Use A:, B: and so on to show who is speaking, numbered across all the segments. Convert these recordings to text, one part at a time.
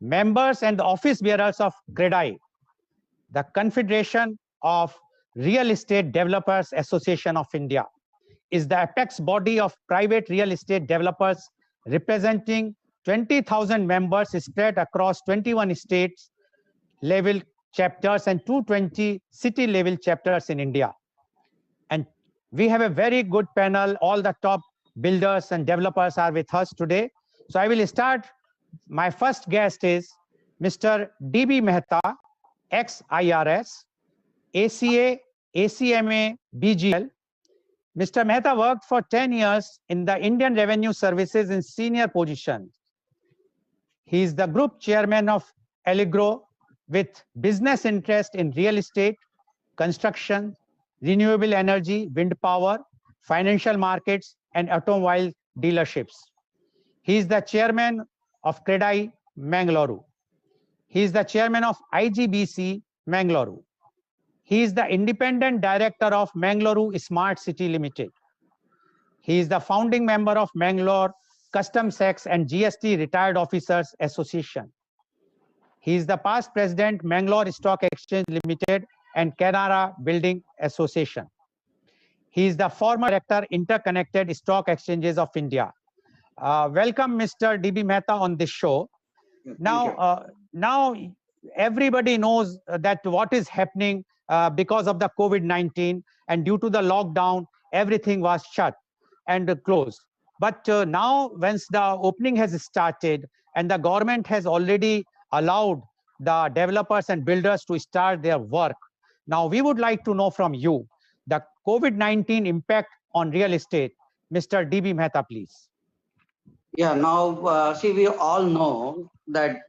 A: members and the office bearers of CREDAI, the Confederation of Real Estate Developers Association of India, is the apex body of private real estate developers representing 20,000 members spread across 21 states level chapters and 220 city level chapters in India. And we have a very good panel. All the top builders and developers are with us today. So I will start. My first guest is Mr. D.B. Mehta, ex-IRS, ACA, ACMA, BGL. Mr. Mehta worked for 10 years in the Indian Revenue Services in senior position. He is the group chairman of Allegro with business interest in real estate, construction, renewable energy, wind power, financial markets, and automobile dealerships. He is the chairman of CREDAI Mangaluru. He is the chairman of IGBC Mangaluru. He is the independent director of Mangaluru Smart City Limited. He is the founding member of Mangalore Customs Tax and GST Retired Officers Association. He is the past president, Mangalore Stock Exchange Limited and Canara Building Association. He is the former director, Interconnected Stock Exchanges of India. Welcome, Mr. D.B. Mehta, on this show. Now everybody knows that what is happening because of the COVID-19, and due to the lockdown, everything was shut and closed. But now, once the opening has started and the government has already allowed the developers and builders to start their work, now we would like to know from you the COVID-19 impact on real estate. Mr. D.B. Mehta, please.
B: Yeah, now, see, we all know that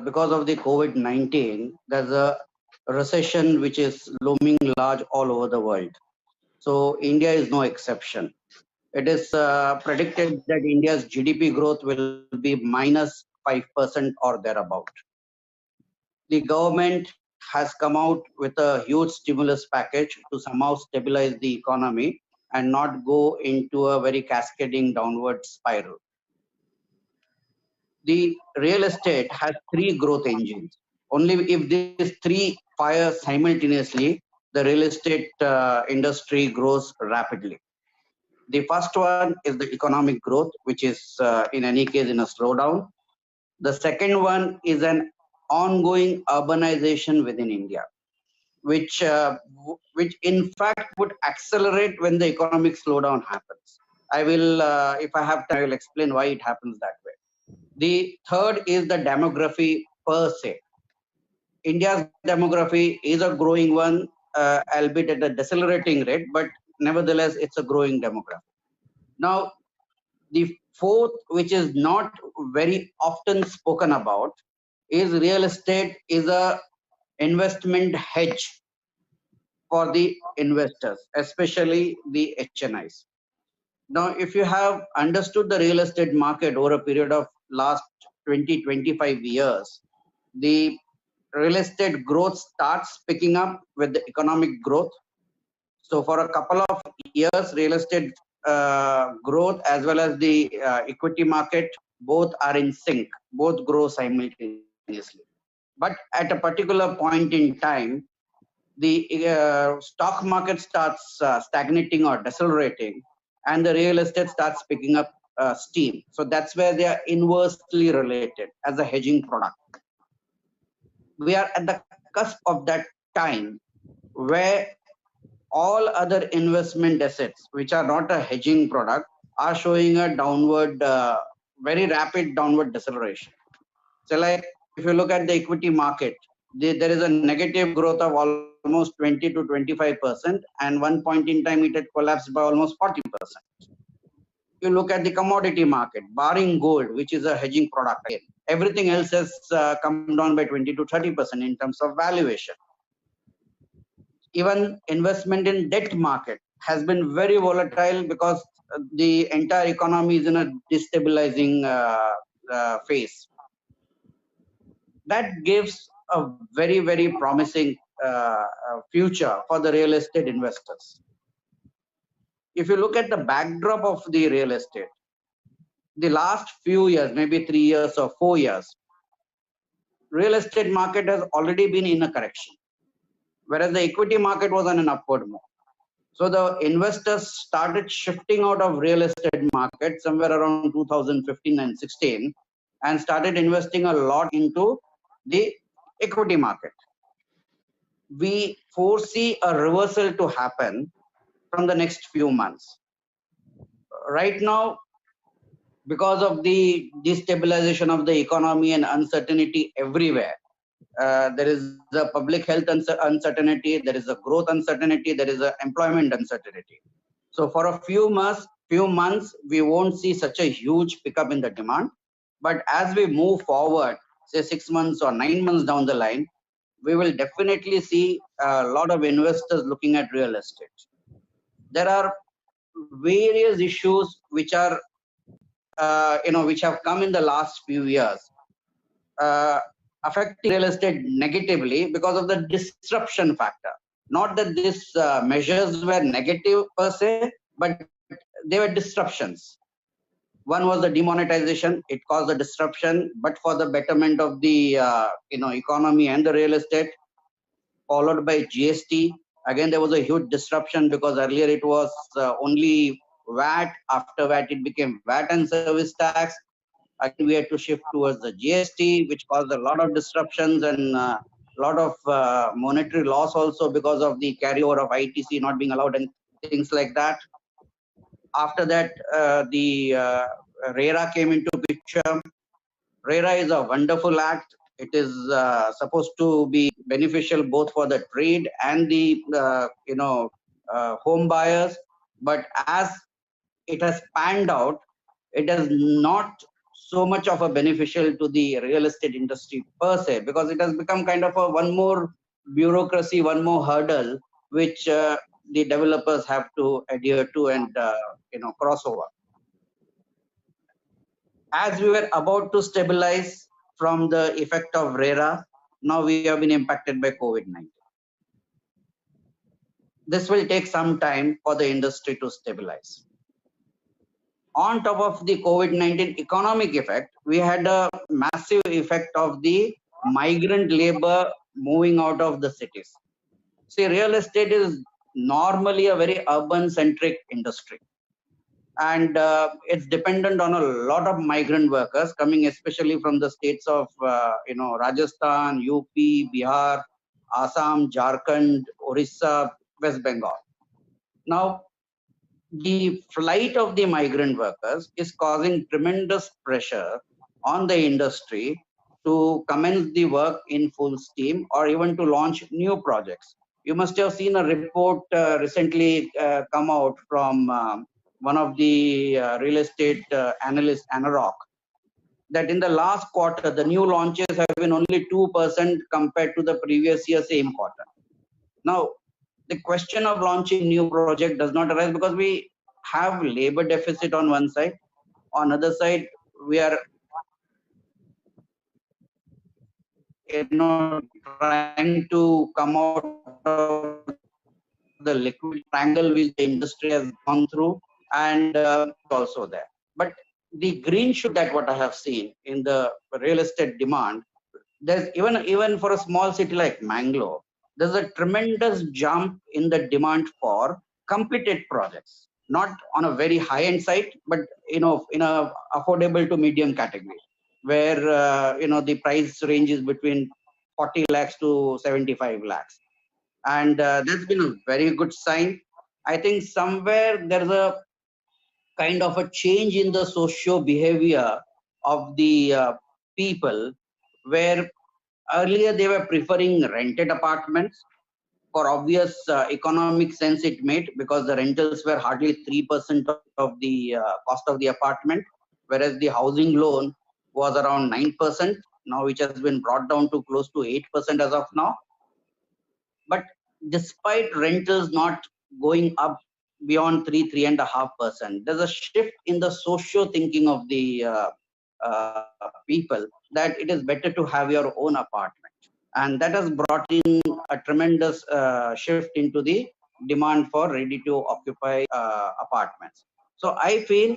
B: because of the COVID-19, there's a recession which is looming large all over the world. So India is no exception. It is predicted that India's GDP growth will be minus 5% or thereabout. The government has come out with a huge stimulus package to somehow stabilize the economy and not go into a very cascading downward spiral. The real estate has three growth engines. Only if these three fire simultaneously, the real estate industry grows rapidly. The first one is the economic growth, which is in any case in a slowdown. The second one is an ongoing urbanization within India, which in fact would accelerate when the economic slowdown happens. I will, if I have time, I will explain why it happens that way. The third is the demography per se. India's demography is a growing one, albeit at a decelerating rate, but nevertheless, it's a growing demography. Now, the fourth, which is not very often spoken about, is real estate is a investment hedge for the investors, especially the HNIs. Now, if you have understood the real estate market over a period of last 20-25 years, the real estate growth starts picking up with the economic growth. So for a couple of years, real estate growth as well as the equity market, both are in sync, both grow simultaneously. But at a particular point in time, the stock market starts stagnating or decelerating, and the real estate starts picking up steam. So that's where they are inversely related as a hedging product. We are at the cusp of that time where all other investment assets, which are not a hedging product, are showing a downward, very rapid downward deceleration. So like if you look at the equity market, there is a negative growth of almost 20 to 25%, and one point in time it had collapsed by almost 40%. You look at the commodity market, barring gold, which is a hedging product, again, everything else has come down by 20 to 30% in terms of valuation. Even investment in debt market has been very volatile because the entire economy is in a destabilizing phase. That gives a very, very promising future for the real estate investors. If you look at the backdrop of the real estate, the last few years, maybe 3 years or 4 years, real estate market has already been in a correction, whereas the equity market was on an upward move. So the investors started shifting out of real estate market somewhere around 2015 and 16 and started investing a lot into the equity market. We foresee a reversal to happen from the next few months. Right now, because of the destabilization of the economy and uncertainty everywhere, there is a public health uncertainty, there is a growth uncertainty, there is a employment uncertainty. So for a few months, we won't see such a huge pickup in the demand. But as we move forward, say 6 months or 9 months down the line, we will definitely see a lot of investors looking at real estate. There are various issues which are, which have come in the last few years, affecting real estate negatively because of the disruption factor. Not that these measures were negative per se, but they were disruptions. One was the demonetization; it caused a disruption, but for the betterment of the economy and the real estate. Followed by GST. Again, there was a huge disruption because earlier it was only VAT. After VAT, it became VAT and service tax. Again, we had to shift towards the GST, which caused a lot of disruptions and a lot of monetary loss also because of the carryover of ITC not being allowed and things like that. After that, the RERA came into picture. RERA is a wonderful act. It is supposed to be beneficial both for the trade and the home buyers. But as it has panned out, it is not so much of a beneficial to the real estate industry per se, because it has become kind of a one more bureaucracy, one more hurdle which the developers have to adhere to and cross over. As we were about to stabilize from the effect of RERA, now we have been impacted by COVID-19. This will take some time for the industry to stabilize. On top of the COVID-19 economic effect, we had a massive effect of the migrant labor moving out of the cities. See, real estate is normally a very urban-centric industry. And it's dependent on a lot of migrant workers coming especially from the states of Rajasthan, UP, Bihar, Assam, Jharkhand, Orissa, West Bengal. Now, the flight of the migrant workers is causing tremendous pressure on the industry to commence the work in full steam or even to launch new projects. You must have seen a report recently come out from one of the real estate analysts, Anarok, that in the last quarter, the new launches have been only 2% compared to the previous year same quarter. Now, the question of launching new project does not arise because we have labor deficit on one side. On other side, we are trying to come out of the liquid triangle which the industry has gone through, and also there. But the green shoot that what I have seen in the real estate demand, there's even for a small city like Mangalore, there's a tremendous jump in the demand for completed projects, not on a very high-end site, but in a affordable to medium category, where the price range is between 40 lakhs to 75 lakhs. And that's been a very good sign. I think somewhere there's a kind of a change in the socio behavior of the people, where earlier they were preferring rented apartments. For obvious economic sense it made, because the rentals were hardly 3% of the cost of the apartment, whereas the housing loan was around 9%, now which has been brought down to close to 8% as of now. But despite rentals not going up beyond 3.5%, there's a shift in the socio thinking of the people that it is better to have your own apartment. And that has brought in a tremendous shift into the demand for ready to occupy apartments. So I feel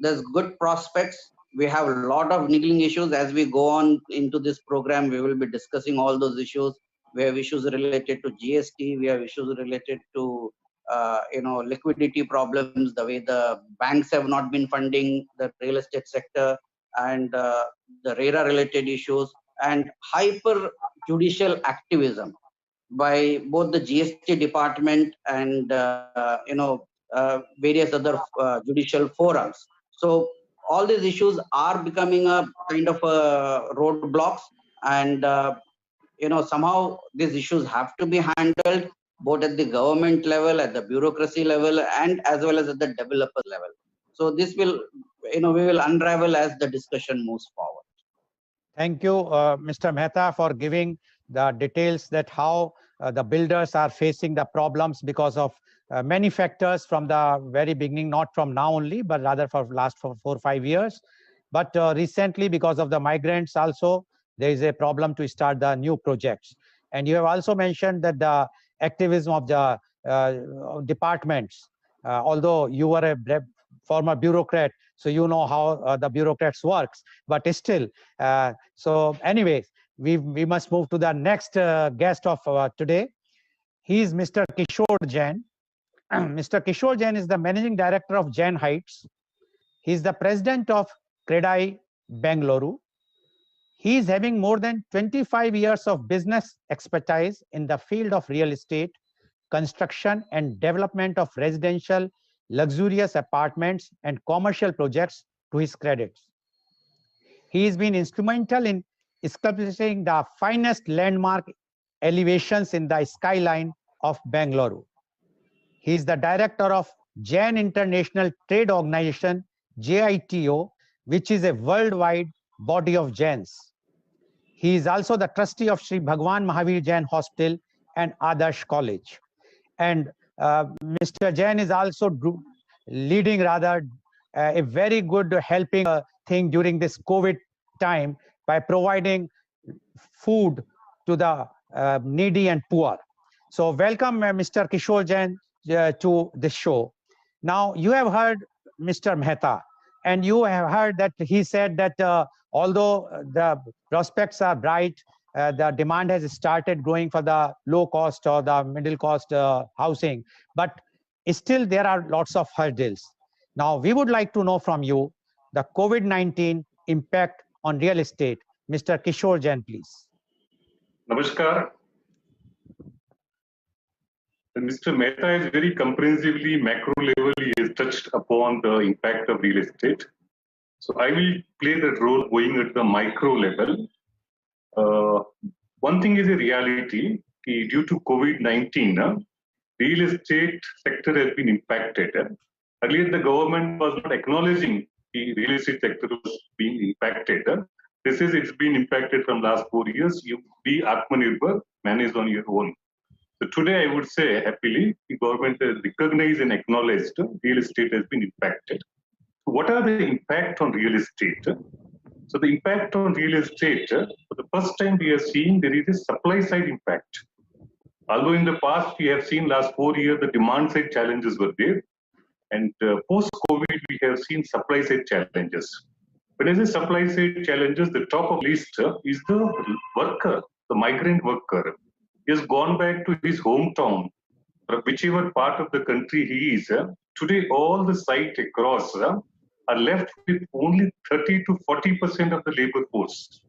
B: there's good prospects We have a lot of niggling issues. As we go on into this program, we will be discussing all those issues. We have issues related to GST. We have issues related to liquidity problems, the way the banks have not been funding the real estate sector, and the RERA related issues, and hyper judicial activism by both the GST department and various other judicial forums. So all these issues are becoming a kind of roadblocks, and somehow these issues have to be handled both at the government level, at the bureaucracy level, and as well as at the developer level. So this will, we will unravel as the discussion moves forward.
A: Thank you, Mr. Mehta, for giving the details that how the builders are facing the problems because of many factors from the very beginning, not from now only, but rather for last 4 or 5 years. But recently, because of the migrants also, there is a problem to start the new projects. And you have also mentioned that the activism of the departments, although you were a former bureaucrat, so you know how the bureaucrats works, but still, so anyways, we must move to the next guest of today. He is Mr. Kishore Jain. Mr. Kishore Jain is the managing director of Jain Heights. He is the president of CREDAI Bengaluru. He is having more than 25 years of business expertise in the field of real estate, construction and development of residential, luxurious apartments and commercial projects to his credit. He has been instrumental in establishing the finest landmark elevations in the skyline of Bengaluru. He is the director of Jain International Trade Organization, JITO, which is a worldwide body of Jains. He is also the trustee of Sri Bhagwan Mahavir Jain Hospital and Adarsh College. And Mr. Jain is also leading rather a very good helping thing during this COVID time by providing food to the needy and poor. So welcome Mr. Kishore Jain to this show. Now you have heard Mr. Mehta, and you have heard that he said that although the prospects are bright, the demand has started growing for the low cost or the middle cost housing, but still there are lots of hurdles. Now we would like to know from you the COVID-19 impact on real estate. Mr. Kishore Jain, please.
C: Namaskar. Mr. Mehta has very comprehensively, macro level, he has touched upon the impact of real estate. So I will play that role going at the micro level. One thing is a reality, due to COVID-19, real estate sector has been impacted. Earlier, the government was not acknowledging the real estate sector was being impacted. It's been impacted from last 4 years. You be Atmanirbhar, manage on your own. So today, I would say happily, the government has recognized and acknowledged real estate has been impacted. What are the impact on real estate? So the impact on real estate, for the first time we are seeing there is a supply side impact. Although in the past we have seen last 4 years the demand side challenges were there, and post-COVID we have seen supply side challenges. When I say supply side challenges, the top of the list is the worker, the migrant worker. He has gone back to his hometown, whichever part of the country he is. Today all the sites across are left with only 30 to 40% of the labor force.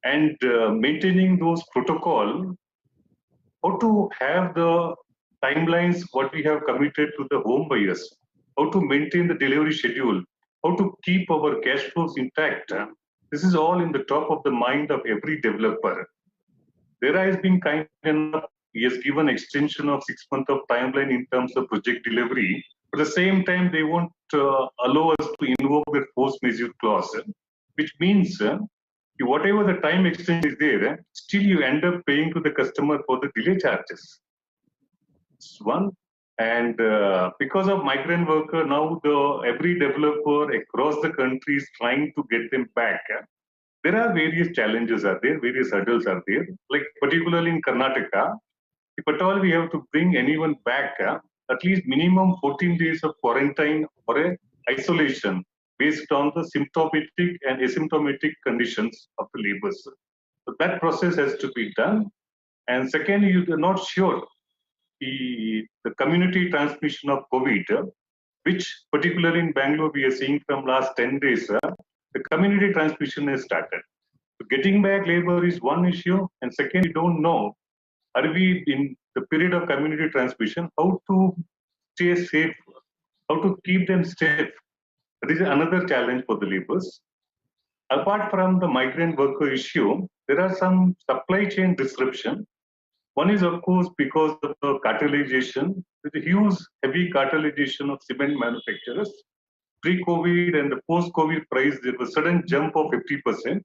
C: And maintaining those protocol, how to have the timelines, what we have committed to the home buyers, how to maintain the delivery schedule, how to keep our cash flows intact. This is all in the top of the mind of every developer. There has been kind enough, he has given extension of 6 months of timeline in terms of project delivery. At the same time, they won't allow us to invoke the force majeure clause, which means whatever the time extension is there, still you end up paying to the customer for the delay charges. It's one. And because of migrant worker, now every developer across the country is trying to get them back. There are various challenges are there, various hurdles are there. Like particularly in Karnataka, if at all we have to bring anyone back, at least minimum 14 days of quarantine or a isolation based on the symptomatic and asymptomatic conditions of the laborers. So that process has to be done. And second, you are not sure the community transmission of COVID, which particularly in Bangalore we are seeing from last 10 days, the community transmission has started. So getting back labor is one issue, and second, we don't know, are we in the period of community transmission, how to stay safe, how to keep them safe. That is another challenge for the laborers. Apart from the migrant worker issue, there are some supply chain disruption. One is, of course, because of the cartelization. There's a huge, heavy cartelization of cement manufacturers. Pre-COVID and the post-COVID price, there was a sudden jump of 50%.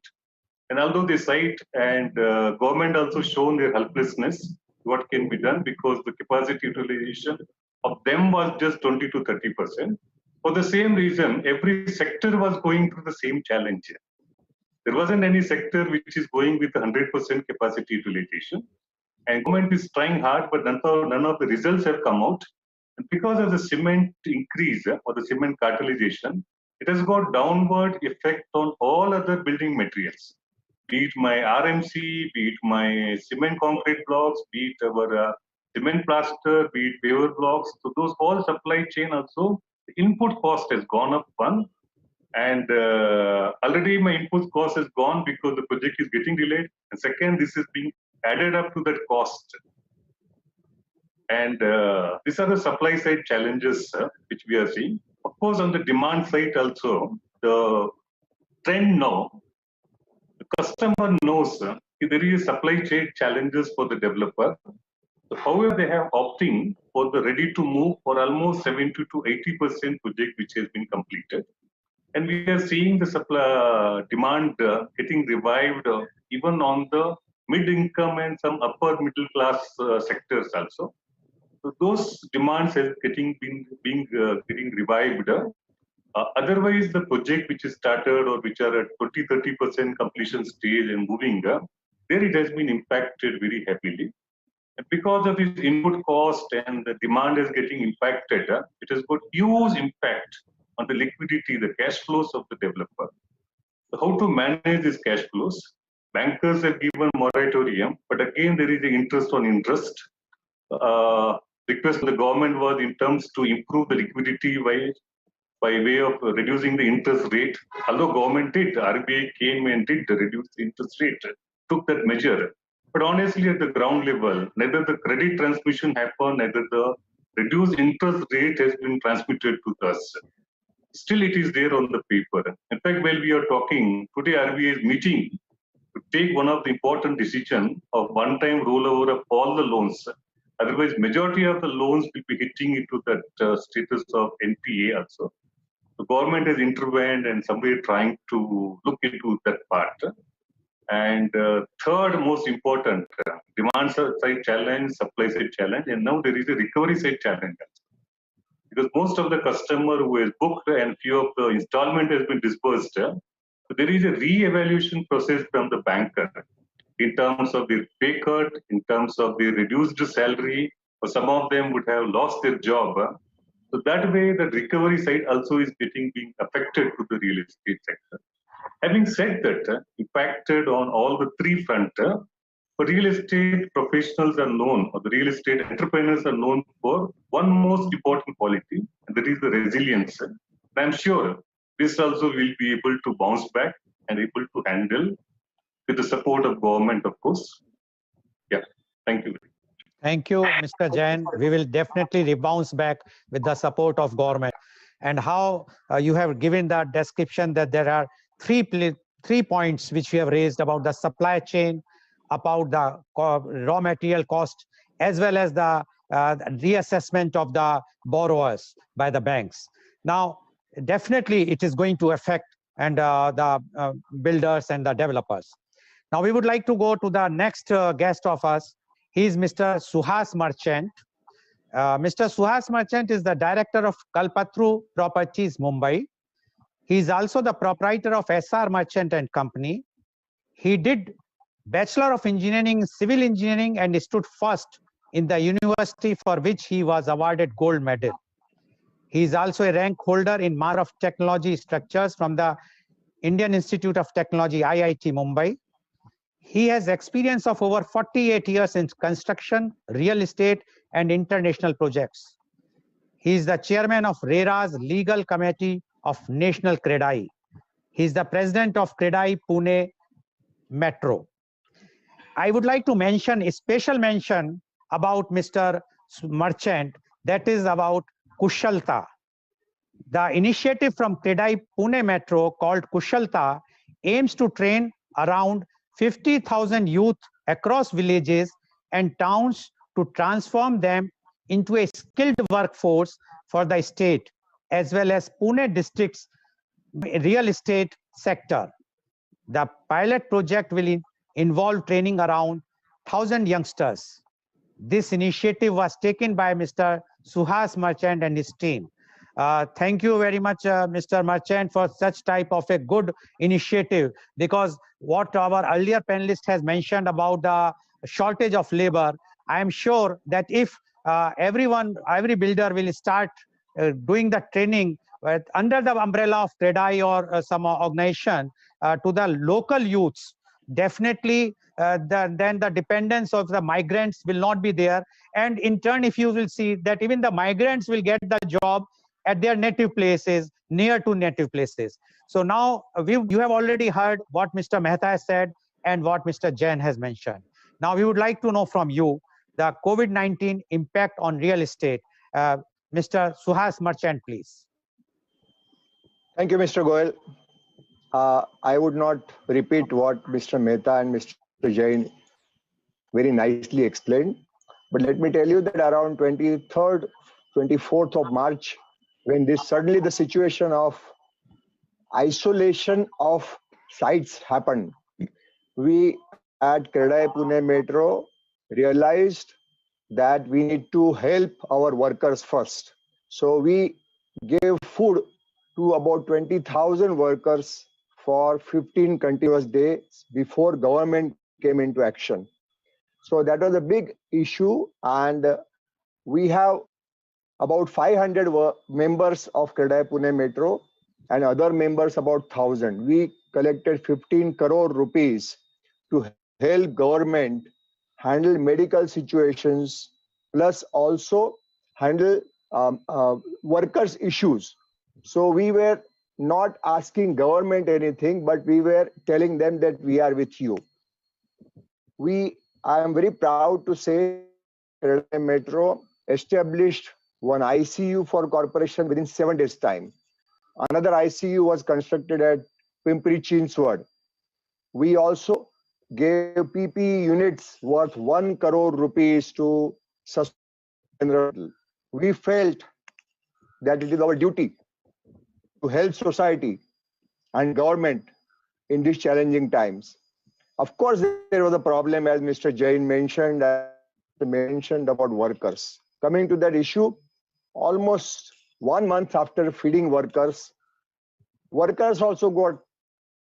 C: And although they cite and government also shown their helplessness, what can be done because the capacity utilization of them was just 20 to 30%. For the same reason, every sector was going through the same challenge. There wasn't any sector which is going with 100% capacity utilization. And government is trying hard, but none of the results have come out. And because of the cement increase or the cement cartelization, it has got downward effect on all other building materials. Be it my RMC, be it my cement concrete blocks, be it our cement plaster, be it paver blocks. So those all supply chain also, the input cost has gone up one. And already my input cost has gone because the project is getting delayed. And second, this is being added up to that cost. And these are the supply side challenges which we are seeing. Of course, on the demand side also, the trend now, the customer knows if there is supply chain challenges for the developer. So however, they have opting for the ready to move for almost 70 to 80% project which has been completed. And we are seeing the supply demand getting revived even on the mid-income and some upper middle class sectors also. So those demands are getting revived. Otherwise, the project which is started or which are at 20-30% completion stage and moving, there it has been impacted very heavily. And because of this input cost and the demand is getting impacted, it has got huge impact on the liquidity, the cash flows of the developer. So how to manage these cash flows? Bankers have given moratorium, but again there is an interest on interest. Request from the government was in terms to improve the liquidity by way of reducing the interest rate. Although government did, RBI came and did reduce the interest rate, took that measure. But honestly, at the ground level, neither the credit transmission happened, neither the reduced interest rate has been transmitted to us. Still, it is there on the paper. In fact, while we are talking, today RBI is meeting to take one of the important decisions of one-time rollover of all the loans. Otherwise, majority of the loans will be hitting into that status of NPA also. The government has intervened and somebody trying to look into that part. And third most important, demand side challenge, supply side challenge, and now there is a recovery side challenge. Because most of the customer who has booked and few of the installment has been disbursed, so there is a re-evaluation process from the banker in terms of their pay cut, in terms of their reduced salary, or some of them would have lost their job. So that way, the recovery side also is being affected to the real estate sector. Having said that, impacted on all the three fronts, but real estate professionals are known, or the real estate entrepreneurs are known for one most important quality, and that is the resilience. And I'm sure this also will be able to bounce back and able to handle with the support of government, of course. Yeah, thank you.
A: Thank you, Mr. Jain. We will definitely rebounce back with the support of government. And how you have given that description that there are three points which we have raised about the supply chain, about the raw material cost, as well as the reassessment of the borrowers by the banks. Now, definitely it is going to affect and the builders and the developers. Now, we would like to go to the next guest of us. He is Mr. Suhas Merchant. Mr. Suhas Merchant is the director of Kalpatru Properties, Mumbai. He is also the proprietor of SR Merchant and Company. He did Bachelor of Engineering in Civil Engineering and stood first in the university for which he was awarded gold medal. He is also a rank holder in Master of Technology Structures from the Indian Institute of Technology, IIT Mumbai. He has experience of over 48 years in construction, real estate, and international projects. He is the chairman of RERA's Legal Committee of National CREDAI. He is the president of CREDAI Pune Metro. I would like to mention a special mention about Mr. Merchant, that is about Kushalta. The initiative from CREDAI Pune Metro called Kushalta aims to train around 50,000 youth across villages and towns to transform them into a skilled workforce for the state as well as Pune district's real estate sector. The pilot project will involve training around 1,000 youngsters. This initiative was taken by Mr. Suhas Merchant and his team. Thank you very much, Mr. Merchant, for such type of a good initiative, because what our earlier panelist has mentioned about the shortage of labor, I am sure that if every builder will start doing the training under the umbrella of CREDAI or some organization to the local youths, definitely then the dependence of the migrants will not be there. And in turn, if you will see that even the migrants will get the job at their native places, near to native places. So now you have already heard what Mr. Mehta has said and what Mr. Jain has mentioned. Now we would like to know from you the COVID-19 impact on real estate. Mr. Suhas Merchant, please.
D: Thank you, Mr. Goel. I would not repeat what Mr. Mehta and Mr. Jain very nicely explained, but let me tell you that around 23rd, 24th of March, when suddenly the situation of isolation of sites happened, we at CREDAI Pune Metro realized that we need to help our workers first. So we gave food to about 20,000 workers for 15 continuous days before government came into action. So that was a big issue, and we have about 500 members of CREDAI Pune Metro and other members about 1,000. We collected 15 crore rupees to help government handle medical situations, plus also handle workers' issues. So we were not asking government anything, but we were telling them that we are with you. I am very proud to say CREDAI Metro established one ICU for corporation within 7 days' time. Another ICU was constructed at Pimpri Chinchwad. We also gave PPE units worth 1 crore rupees to sustain. We felt that it is our duty to help society and government in these challenging times. Of course, there was a problem, as Mr. Jain mentioned about workers. Coming to that issue, almost 1 month after feeding workers also got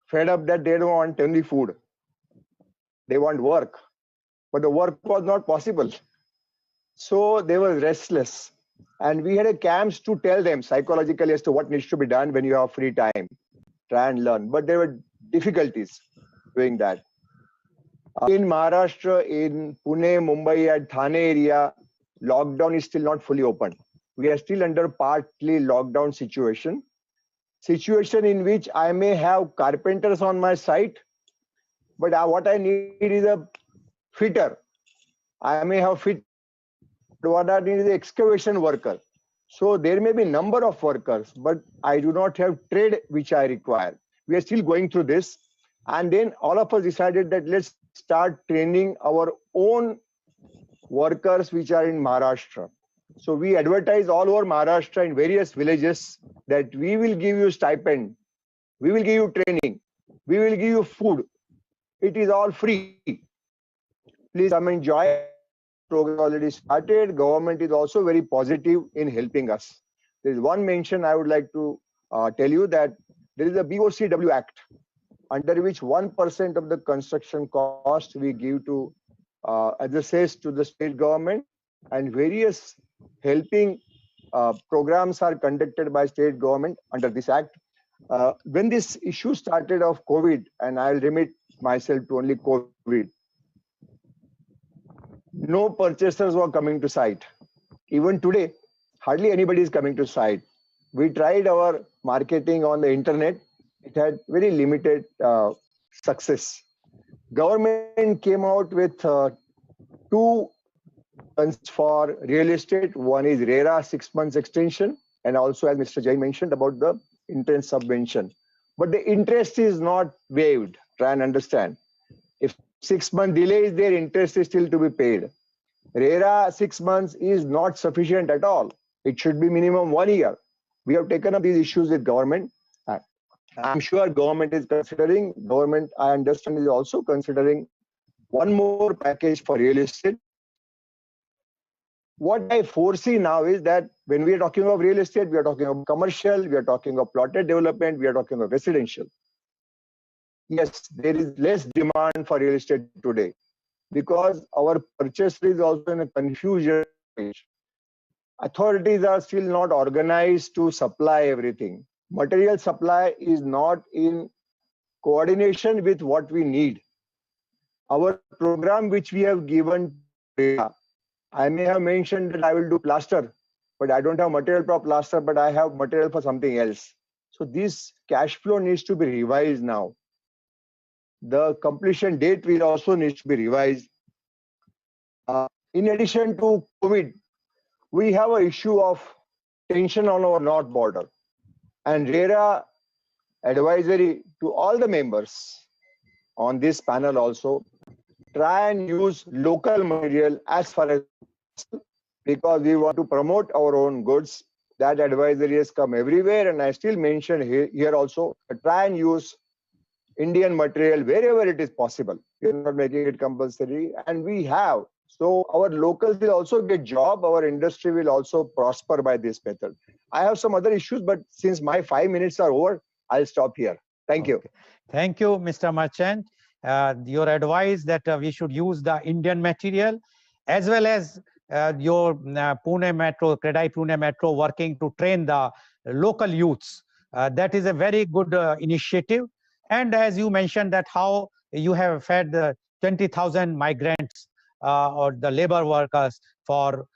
D: fed up that they don't want only food. They want work, but the work was not possible. So they were restless. And we had a camps to tell them psychologically as to what needs to be done when you have free time. Try and learn. But there were difficulties doing that. In Maharashtra, in Pune, Mumbai, and Thane area, lockdown is still not fully open. We are still under partly lockdown situation in which I may have carpenters on my site, but what I need is a fitter. I may have fit. What I need is an excavation worker. So there may be number of workers, but I do not have trade which I require. We are still going through this. And then all of us decided that let's start training our own workers which are in Maharashtra. So we advertise all over Maharashtra in various villages that we will give you stipend, we will give you training, we will give you food. It is all free. Please come and join. Program already started. Government is also very positive in helping us. There is one mention I would like to tell you, that there is a BOCW Act under which 1% of the construction cost we give to as a cess to the state government, and various helping programs are conducted by state government under this act. When this issue started of COVID, and I'll limit myself to only COVID, no purchasers were coming to site. Even today, hardly anybody is coming to site. We tried our marketing on the internet. It had very limited success. Government came out with two funds for real estate. One is RERA 6 months extension, and also as Mr. Jain mentioned about the interest subvention. But the interest is not waived. Try and understand. If 6 month delay is there, interest is still to be paid. RERA 6 months is not sufficient at all. It should be minimum 1 year. We have taken up these issues with government. I'm sure government is considering, government I understand is also considering one more package for real estate. What I foresee now is that when we are talking of real estate, we are talking of commercial, we are talking of plotted development, we are talking of residential. Yes, there is less demand for real estate today because our purchaser is also in a confusion. Authorities are still not organized to supply everything. Material supply is not in coordination with what we need. Our program which we have given, I may have mentioned that I will do plaster, but I don't have material for plaster, but I have material for something else. So this cash flow needs to be revised now. The completion date will also need to be revised. In addition to COVID, we have an issue of tension on our north border. And RERA advisory to all the members on this panel also, try and use local material as far as possible, because we want to promote our own goods. That advisory has come everywhere, and I still mention here also, try and use Indian material wherever it is possible. We are not making it compulsory, and we have. So our locals will also get job, our industry will also prosper by this method. I have some other issues, but since my 5 minutes are over, I'll stop here. Thank you.
A: Thank you, Mr. Merchant. Your advice that we should use the Indian material, as well as your Pune Metro, CREDAI Pune Metro working to train the local youths. That is a very good initiative. And as you mentioned that how you have fed the 20,000 migrants or the labor workers for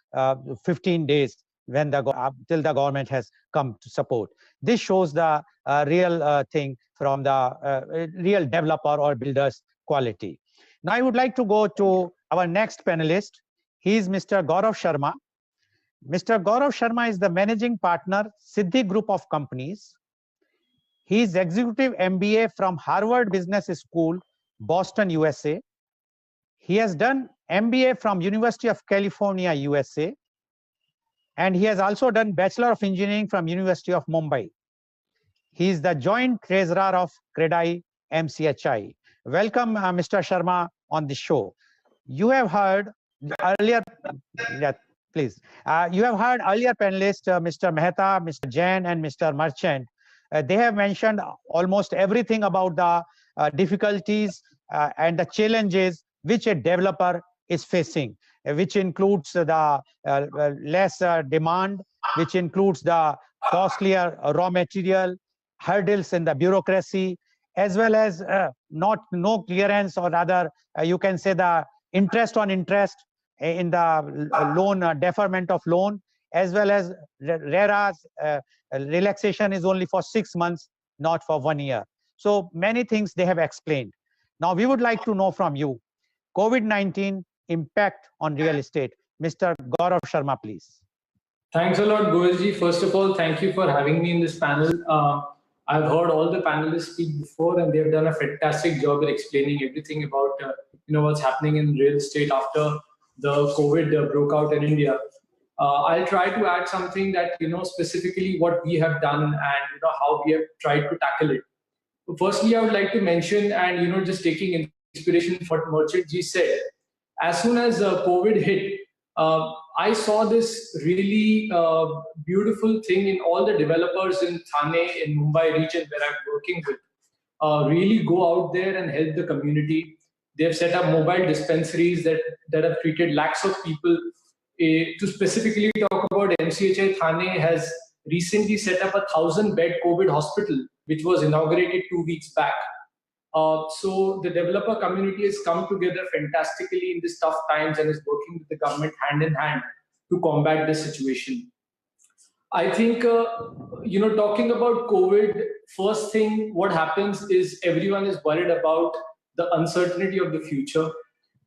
A: 15 days when till the government has come to support. This shows the real thing from the real developer or builder's quality. Now I would like to go to our next panelist. He is Mr. Gaurav Sharma. Mr. Gaurav Sharma is the managing partner, Siddhi Group of Companies. He is executive MBA from Harvard Business School, Boston, USA. He has done MBA from University of California, USA. And he has also done Bachelor of Engineering from University of Mumbai. He is the joint treasurer of CREDAI MCHI. Welcome, Mr. Sharma, on the show. You have heard earlier, yeah, please. You have heard earlier panelists, Mr. Mehta, Mr. Jain, and Mr. Merchant. They have mentioned almost everything about the difficulties and the challenges which a developer is facing, which includes the less demand, which includes the costlier raw material, hurdles in the bureaucracy, as well as no clearance, or rather you can say the interest on interest in the loan, deferment of loan, as well as RERA's relaxation is only for 6 months, not for 1 year. So many things they have explained. Now we would like to know from you, COVID-19 impact on real estate. Mr. Gaurav Sharma, please.
E: Thanks a lot, Goelji. First of all, thank you for having me in this panel. I've heard all the panelists speak before, and they've done a fantastic job in explaining everything about what's happening in real estate after the COVID broke out in India. I'll try to add something that specifically what we have done and how we have tried to tackle it. Firstly, I would like to mention, and just taking inspiration from what Merchant ji said, as soon as COVID hit, I saw this really beautiful thing in all the developers in Thane, in Mumbai region where I'm working with, really go out there and help the community. They've set up mobile dispensaries that have treated lakhs of people To specifically talk about MCHI Thane has recently set up a 1,000-bed COVID hospital, which was inaugurated 2 weeks back. So the developer community has come together fantastically in these tough times and is working with the government hand in hand to combat this situation. I think, talking about COVID, first thing, what happens is everyone is worried about the uncertainty of the future.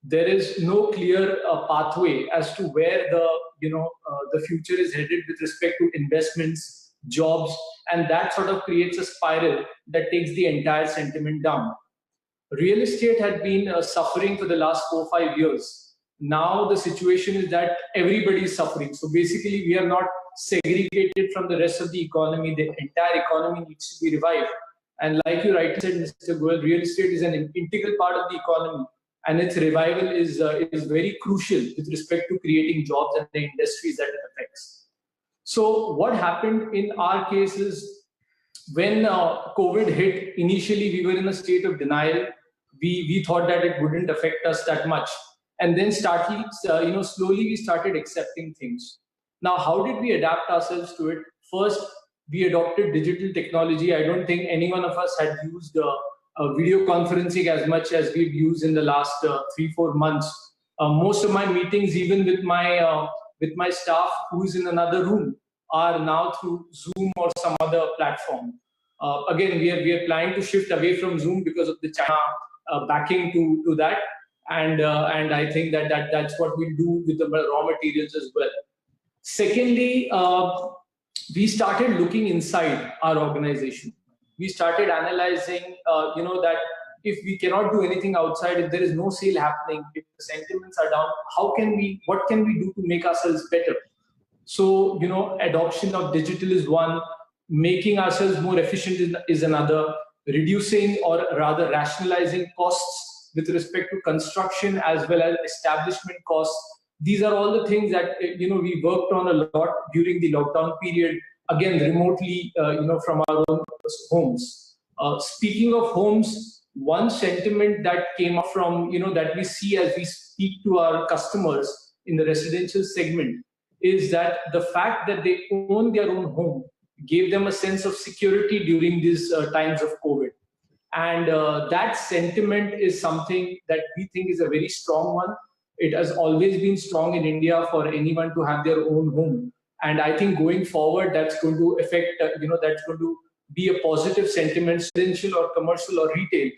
E: There is no clear pathway as to where the future is headed with respect to investments, jobs, and that sort of creates a spiral that takes the entire sentiment down. Real estate had been suffering for the last 4 or 5 years. Now the situation is that everybody is suffering. So basically, we are not segregated from the rest of the economy. The entire economy needs to be revived. And like you rightly said, Mr. Goel, real estate is an integral part of the economy, and its revival is very crucial with respect to creating jobs and the industries that it affects. So what happened in our case is, when COVID hit, initially we were in a state of denial. We thought that it wouldn't affect us that much, and then slowly we started accepting things. Now, how did we adapt ourselves to it? First, we adopted digital technology. I don't think any one of us had used video conferencing as much as we've used in the last 3-4 months. Most of my meetings, even with my staff who's in another room, are now through Zoom or some other platform. Again, we are planning to shift away from Zoom because of the China backing to that, and I think that's what we'll do with the raw materials as well. Secondly, we started looking inside our organization. We started analyzing, that if we cannot do anything outside, if there is no sale happening, if the sentiments are down, what can we do to make ourselves better? So, adoption of digital is one, making ourselves more efficient is another, reducing or rather rationalizing costs with respect to construction as well as establishment costs. These are all the things that, we worked on a lot during the lockdown period, again, remotely, from our own homes. Speaking of homes, one sentiment that came up from, that we see as we speak to our customers in the residential segment is that the fact that they own their own home gave them a sense of security during these times of COVID. And that sentiment is something that we think is a very strong one. It has always been strong in India for anyone to have their own home. And I think going forward, that's going to affect, that's going to be a positive sentiment, residential or commercial or retail.